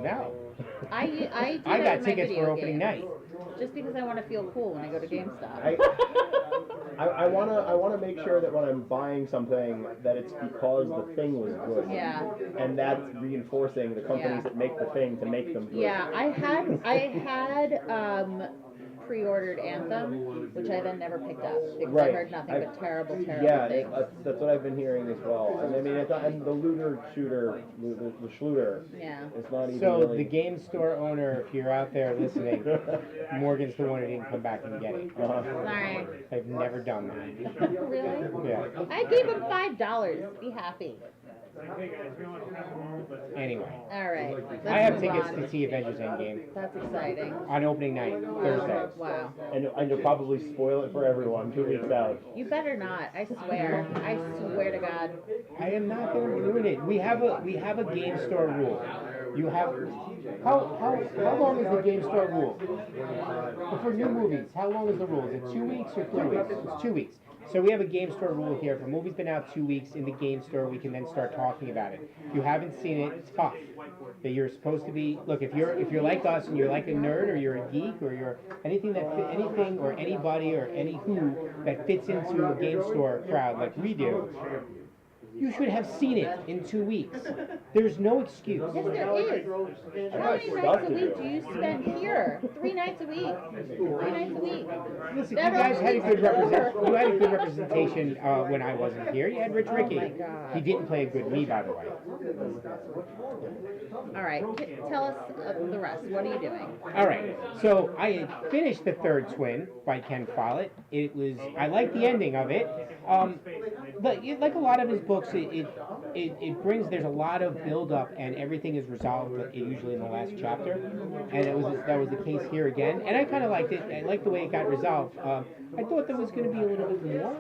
No. I do I that got with my tickets video for opening games. night. Just because I want to feel cool when I go to GameStop. I wanna make sure that when I'm buying something that it's because the thing was good. Yeah. And that's reinforcing the companies that make the thing to make them good. Yeah, I had pre-ordered Anthem, which I then never picked up because I Right. heard nothing but terrible Yeah, things. that's what I've been hearing as well. And I mean, and the looter shooter, the Schluter, Yeah. it's not even So really... the game store owner, if you're out there listening, Morgan's the one who didn't come back and get it. Sorry. I've never done that. Really? Yeah. I gave him $5. Be happy. Anyway, All right. Let's I have move tickets on. to see Avengers Endgame That's exciting. on opening night, Thursday. Wow. And you'll probably spoil it for everyone 2 weeks out. You better not. I swear. I swear to God. I am not going to ruin it. We have a game store rule. You have how long is the game store rule? For new movies, how long is the rule? Is it 2 weeks or 3 weeks? It's 2 weeks. So we have a game store rule here. If a movie's been out 2 weeks in the game store, we can then start talking about it. If you haven't seen it, it's tough. That you're supposed to be. Look, if you're like us and you're like a nerd or you're a geek or you're anything or anybody or any who that fits into a game store crowd like we do, you should have seen it in 2 weeks. There's no excuse. Yes, there is. How many nights a week do you spend here? 3 nights a week. 3 nights a week. Listen, you That guys had a always good over. You had a good representation when I wasn't here. You had Rich Ricky. Oh my God. He didn't play a good me, by the way. All right. Tell us the rest. What are you doing? All right. So I had finished The Third Twin by Ken Follett. I like the ending of it. But like a lot of his books, it brings, there's a lot of build up and everything is resolved usually in the last chapter, and that was the case here again, and I kind of liked it. I liked the way it got resolved. I thought there was going to be a little bit more.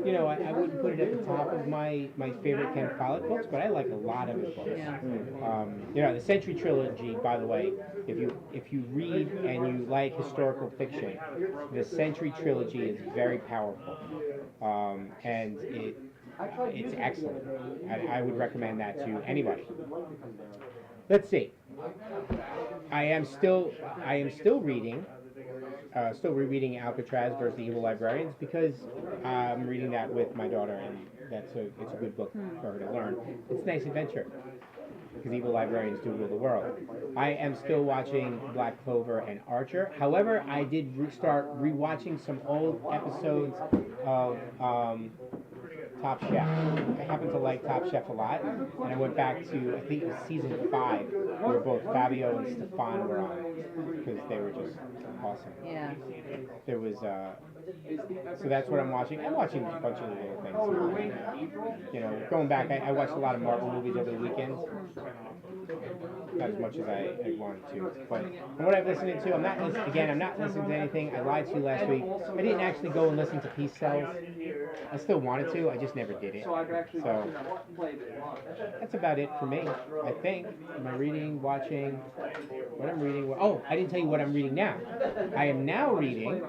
You know, I wouldn't put it at the top of my favorite Ken Follett books, but I like a lot of his books. Yeah. You know, the Century Trilogy, by the way, if you read and you like historical fiction, the Century Trilogy is very powerful, and it's excellent. I would recommend that to anybody. Let's see. I am still reading. Still rereading Alcatraz versus the Evil Librarians because I'm reading that with my daughter, and it's a good book for her to learn. It's a nice adventure because evil librarians do rule the world. I am still watching Black Clover and Archer. However, I did start rewatching some old episodes of Top Chef. I happen to like Top Chef a lot, and I went back to, I think it was season 5, where both Fabio and Stefan were on, because they were just awesome. Yeah. There was, so that's what I'm watching. I'm watching a bunch of little things. You know, going back, I watched a lot of Marvel movies over the weekend. Not as much as I wanted to. But from what I've listened to, I'm not listening to anything. I lied to you last week. I didn't actually go and listen to Peace Cells. I still wanted to, I just never did it. So that's about it for me, I think. Am I reading, watching? What I'm reading? Oh, I didn't tell you what I'm reading now. I am now reading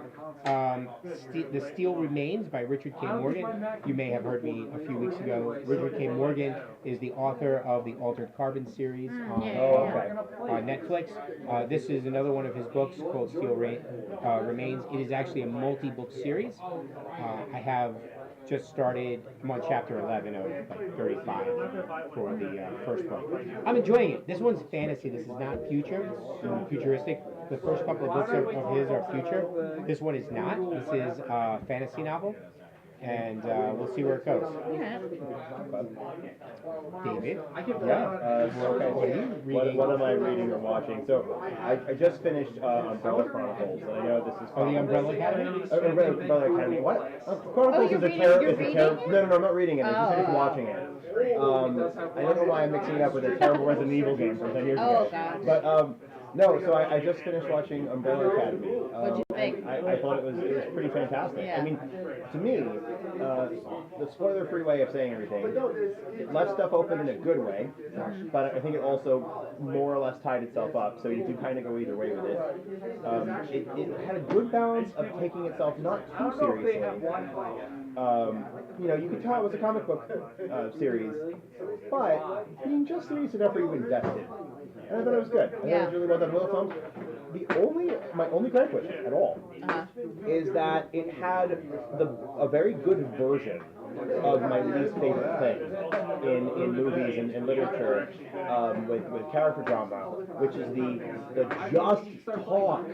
The Steel Remains by Richard K. Morgan. You may have heard me a few weeks ago. Richard K. Morgan is the author of the Altered Carbon series on Netflix. This is another one of his books called Steel Remains. It is actually a multi-book series. I have just started, I'm on chapter 11 of like 35 for the first book. I'm enjoying it. This one's fantasy. This is not futuristic. The first couple of books of his are future. This one is not. This is a fantasy novel. and we'll see where it goes. Yeah. David? Okay. What are you reading? What am I reading or watching? So I just finished Umbrella Chronicles, and I know this is Oh, the Umbrella Academy? Umbrella Academy. What? Chronicles you're is a reading- terrible. you're It's a reading terrible. it? No, I'm not reading it. I just finished Oh. watching it. I don't know why I'm mixing it up with a terrible Resident Evil game from 10 years ago. Oh, gosh. But no, so I just finished watching Umbrella Academy. What'd you think? I thought it was pretty fantastic. Yeah. I mean, to me, the spoiler-free way of saying everything, it left stuff open in a good way, but I think it also more or less tied itself up, so you can kind of go either way with it. It had a good balance of taking itself not too seriously. You could tell it was a comic book series, but being just serious enough where you invested. And I thought it was good. I thought it was really well done. Well filmed. My only gripe with it at all is that it had a very good version of my least favorite thing in movies and literature with character drama, which is the just talk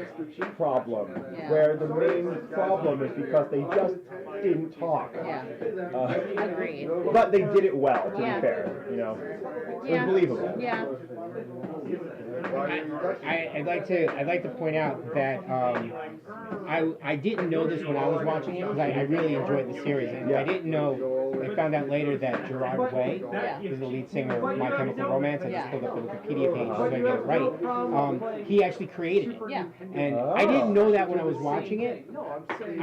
problem, where the main problem is because they just didn't talk. Yeah. Agreed. But they did it well, to be fair. It was believable. Yeah. I'd like to point out that I didn't know this when I was watching it because I really enjoyed the series, and I didn't know. I found out later that Gerard Way is the lead singer of My Chemical Romance. I just pulled up the Wikipedia page so I get it right. He actually created it. Yeah. And I didn't know that when I was watching it.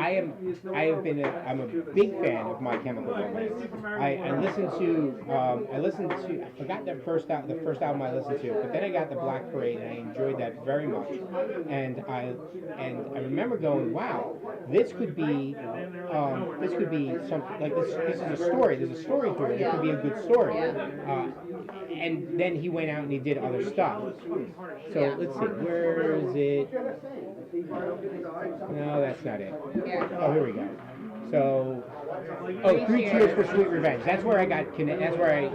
I'm a big fan of My Chemical Romance. I listened to I forgot the first album I listened to, but then I got the Black Parade and I enjoyed that very much. And I remember going, wow, this could be something like this is a story. There's a story to it. It could be a good story. And then he went out and he did other stuff. So let's see, where is it? No, that's not it. Oh, here we go. So, Three Cheers for Sweet Revenge. That's where I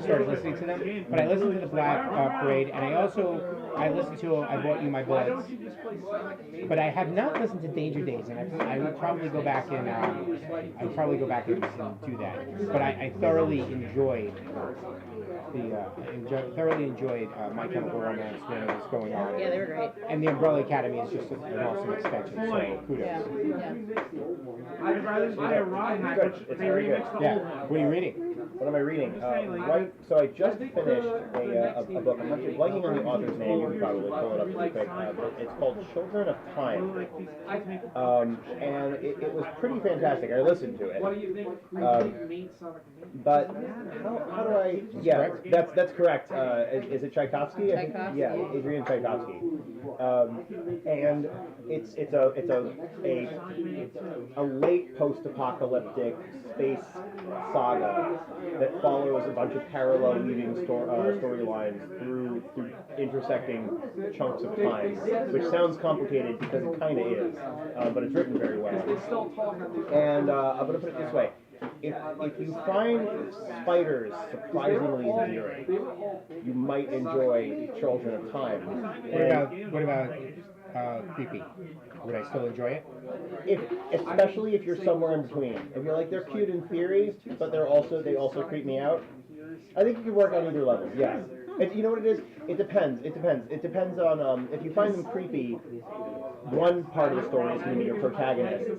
started listening to them. But I listened to the Black Parade, and I listened to I Bought You My Bullets. But I have not listened to Danger Days, and I would probably go back and do that. But I thoroughly enjoyed My Chemical Romance when it was going on. Yeah, they were great. And the Umbrella Academy is just an awesome extension, so kudos. Yeah. I'd rather buy a rod hack, Good. which It's they very good. remixed the Yeah. whole one. What are you reading? What am I reading? So I just finished a book. I'm actually blanking on the author's name. You can probably pull it up really quick. It's called Children of Time. And it was pretty fantastic. I listened to it. What do you think? But how do I? Yeah, that's correct. Is it Tchaikovsky? Tchaikovsky. Yeah, Adrian Tchaikovsky. And it's a late post-apocalyptic space saga that follows a bunch of parallel weaving storylines through intersecting chunks of time, which sounds complicated because it kind of is, but it's written very well. And I'm going to put it this way. If you find spiders surprisingly endearing, you might enjoy Children of Time. What about creepy? Would I still enjoy it? Especially if you're somewhere in between. If you're like, they're cute in theory, but they also creep me out. I think you can work on either level. Yeah. You know what it is? It depends. It depends on if you find them creepy, one part of the story is going to be your protagonist,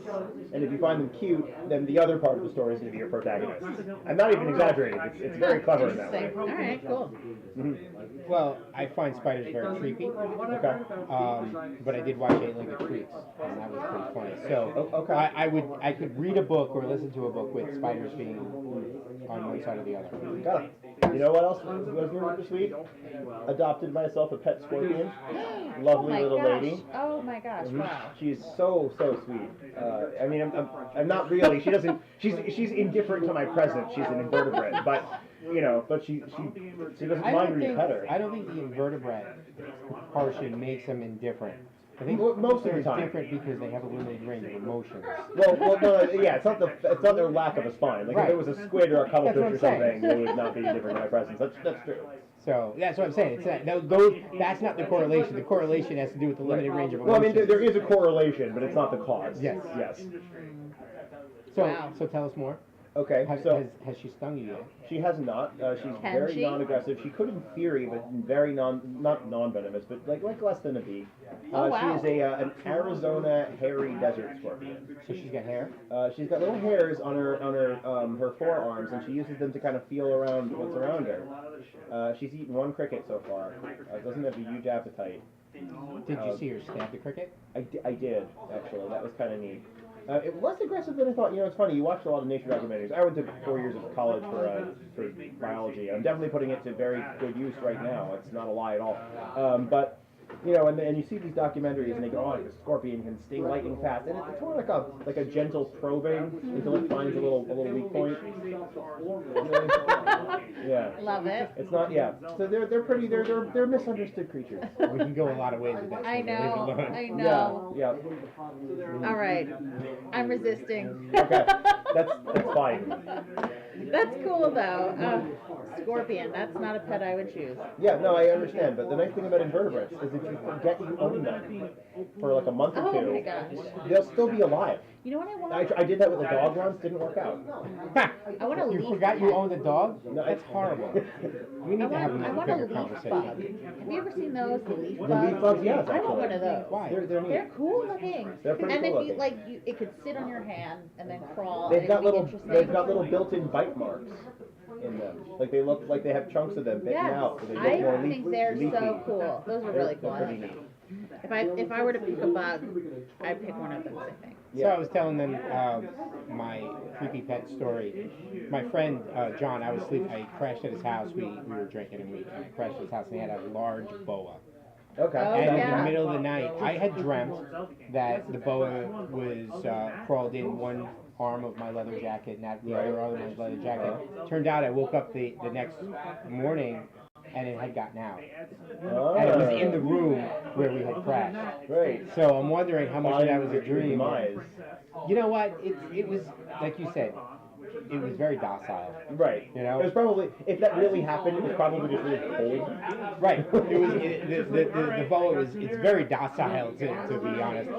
and if you find them cute, then the other part of the story is going to be your protagonist. I'm not even exaggerating. It's very clever in that way. All right, cool. Mm-hmm. Well, I find spiders very creepy. Okay. But I did watch Eight Legged Freaks, and that was pretty funny. So Okay. I could read a book or listen to a book with spiders being on one side or the other. Got it. You know what else was new this week? Adopted myself a pet scorpion. Lovely little lady. Oh my gosh! Wow. She's so sweet. I mean, I'm not really. She doesn't. She's indifferent to my presence. She's an invertebrate, but she doesn't mind when you pet her. I don't think the invertebrate portion makes them indifferent. I think Most of the they're time. different because they have a limited range of emotions. Well, no, yeah, it's not their lack of a spine. Like Right. if it was a squid or a cuttlefish That's what or I'm saying. something, it would not be different in my presence. That's true. So that's what I'm saying. That's not the correlation. The correlation has to do with the limited range of Well, I emotions. mean, there is a correlation, but it's not the cause. Yes. Yes. So Wow. so tell us more. Okay, Has, so has she stung you yet? she has not. She's Can very she? non-aggressive. She could in theory, but very not non-venomous, but like less than a bee. Oh, wow. She is an Arizona hairy desert scorpion. So she's got hair? She's got little hairs on her forearms, and she uses them to kind of feel around what's around her. She's eaten one cricket so far. Doesn't have a huge appetite. Did you see her stab the cricket? I did, actually. That was kind of neat. It was less aggressive than I thought. You know, it's funny. You watch a lot of nature documentaries. I went to 4 years of college for biology. I'm definitely putting it to very good use right now. It's not a lie at all. But you know, and you see these documentaries, and they go, "Oh, the scorpion can sting lightning fast," and it's more like a gentle probing until it finds a little weak point. Yeah. Love it. It's not. Yeah. So they're misunderstood creatures. We can go a lot of ways with that. I so leave it know. alone. I know. Yeah. All right. I'm resisting. Okay. That's fine. That's cool though. Scorpion. That's not a pet I would choose. Yeah, no, I understand. But the nice thing about invertebrates is if you forget you own them for like a month or Oh two, my gosh. they'll still be alive. You know what I want? I did that with a dog once. Didn't work out. I want a You leaf forgot you pet. owned a dog? No, That's horrible. We need to have I a want a bigger leaf conversation. bug. Have you ever seen those? The leaf The bugs? leaf bugs, yes, I want one actually. of those. Why? They're neat. They're cool looking. They're pretty and then cool you looking. it could sit on your hand and then crawl. They've and got it'd be little interesting. built-in bite marks in them. Like they look like they have chunks of them bitten Yes, out. So they look I more think they're leafy. so cool. Those are really cool. They're pretty neat. If I were to pick a bug, I'd pick one of those. I think. So I was telling them my creepy pet story. My friend John, I was asleep. I crashed at his house. We were drinking and we crashed at his house, and he had a large boa. Okay. Oh, And in yeah. the middle of the night, I had dreamt that the boa was crawled in one arm of my leather jacket and that the other arm of my leather jacket. Turned out I woke up the next morning and it had gotten out. And it was in the room where we had crashed. Right. So I'm wondering how much of that was a dream. Demise. You know what? It was, like you said, it was very docile. Right. You know? It was probably, if that really happened, it was probably just really cold. Right. It was the boa was it's very docile to be honest.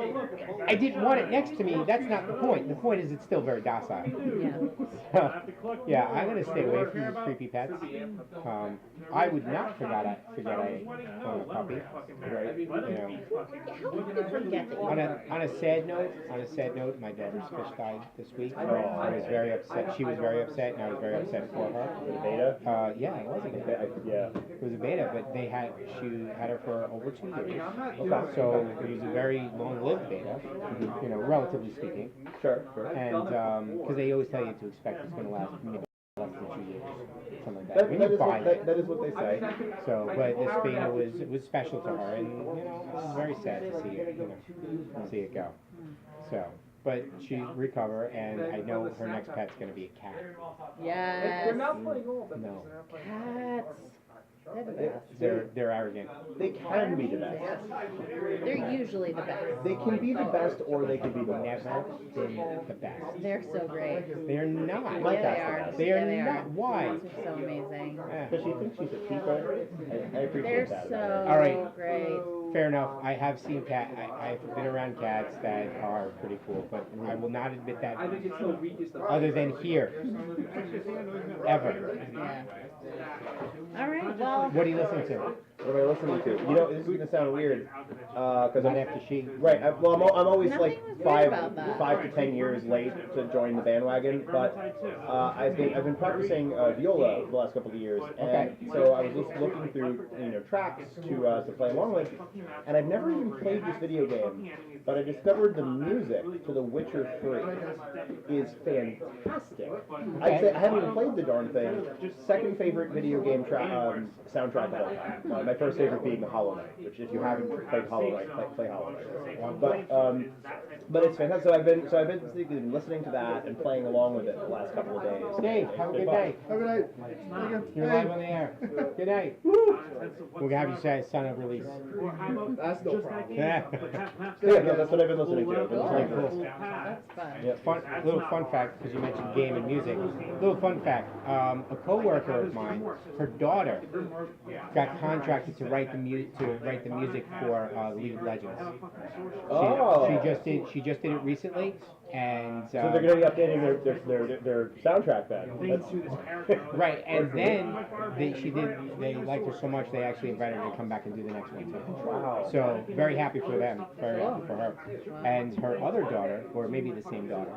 I didn't want it next to me. That's not the point. The point is it's still very docile. Yeah. Yeah, I'm gonna stay away from these creepy pets. I would not forget I own a puppy. Right. You know. How can you forget that? On a sad note, my daughter's fish died this week. I was very upset. She was very upset, and I was very upset for her. Was it beta? Yeah, it was a beta. Yeah. It was a beta, but she had her for over 2 years. Okay. So it was a very long-lived beta, you know, relatively speaking. Sure. Sure. And because they always tell you to expect it's going to last maybe less than 2 years, something like that. When That you is buy it. that is what they say. So, but this beta was special to her, and you know, it was very sad to see it, see it go. So, but she's recover, and I know her next pet's going to be a cat. Yes. No, Cats. They're the best. they're arrogant. They can be the best. They're usually the best. They can be the best, or they can be the worst. Never been the best. They're so great. They're not. My Yeah, cat's they the are. best. They Yeah, are they not. are. Why? Cats are so amazing. Yeah. Does she think she's a keeper? I appreciate They're that. so about her. All right. great. Fair enough. I have seen I've been around cats that are pretty cool, but I will not admit that other than here. Ever. Yeah. All right. Well. What are you listening to? What am I listening to? You know, this is gonna sound weird, because Not after she. right. I'm always Nothing like was weird about that. 5 to 10 years late to join the bandwagon. But I've been practicing viola for the last couple of years, and Okay. so I was just looking through tracks to play along with, and I've never even played this video game, but I discovered the music to The Witcher 3 is fantastic. I'd say I haven't even played the darn thing. Second favorite video game soundtrack of all time. My first favorite being the Hollow Knight, which if you haven't played Hollow Knight, play Hollow Knight. But it's fantastic. So I've been listening to that and playing along with it the last couple of days. Dave, have a good day. Have a good night. You're live on the air. Good night. We'll have you say sign up release. That's no problem. Yeah. Yeah, that's what I've been listening to. I've been Very listening to cool. this. That's fun. Yeah. Little fun fact, because you mentioned game and music. Little fun fact, a coworker of mine, her daughter got contracted contracted to write the music for League of Legends. Oh. She just did it recently, and So they're going to be updating their soundtrack then. right, and then they liked her so much they actually invited her to come back and do the next one too. Wow. So very happy for them, very happy for her, and her other daughter, or maybe the same daughter.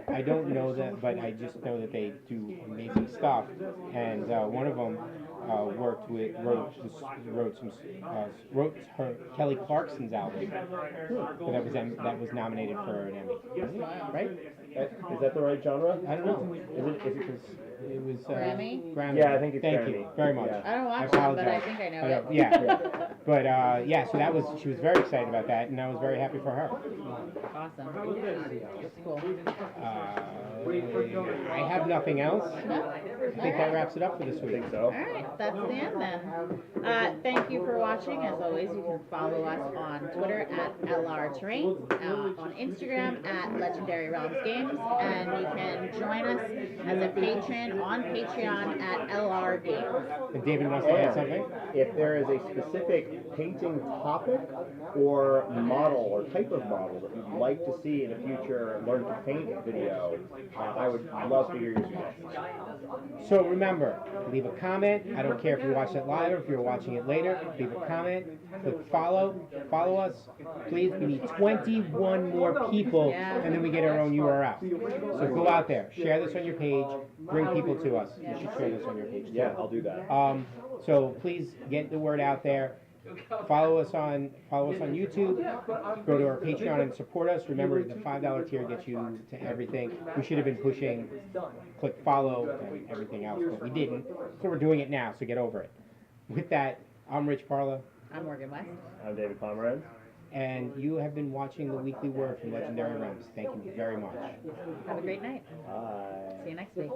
I don't know that, but I just know that they do amazing stuff, and one of them wrote her Kelly Clarkson's album that was nominated for an Emmy, right? Is that the right genre? I don't know. Is it 'cause It was Grammy? Grammy. Yeah, I think it's Thank Grammy. you very much. Yeah. I don't watch I them, but I apologize. think I know I it. know, yeah. But yeah, so she was very excited about that, and I was very happy for her. Awesome. That's cool. I have nothing else. No? I think that wraps it up for this I week. think so. All right, that's the end then. Thank you for watching. As always, you can follow us on Twitter at LR Terrain, on Instagram at Legendary Realms Games, and you can join us as a patron on Patreon at LR Games. And David wants to add something? If there is a specific painting topic or model or type of model that you'd like to see in a future Learn to Paint video, I would love to hear your suggestions. So remember, leave a comment. I don't care if you watch it live or if you're watching it later. Leave a comment. Click follow us. Please, we need 21 more people, and then we get our own URL. So go out there, share this on your page, bring people to us. You should share this on your page too. Yeah, I'll do that. So please get the word out there. Follow us on YouTube. Go to our Patreon and support us. Remember, the $5 tier gets you to everything. We should have been pushing click follow and everything else, but we didn't. So we're doing it now. So get over it. With that, I'm Rich Parla, I'm Morgan West. I'm David Pomeranz. and you have been watching the Weekly Word from Legendary Realms. Thank you very much. Have a great night. Bye. See you next week.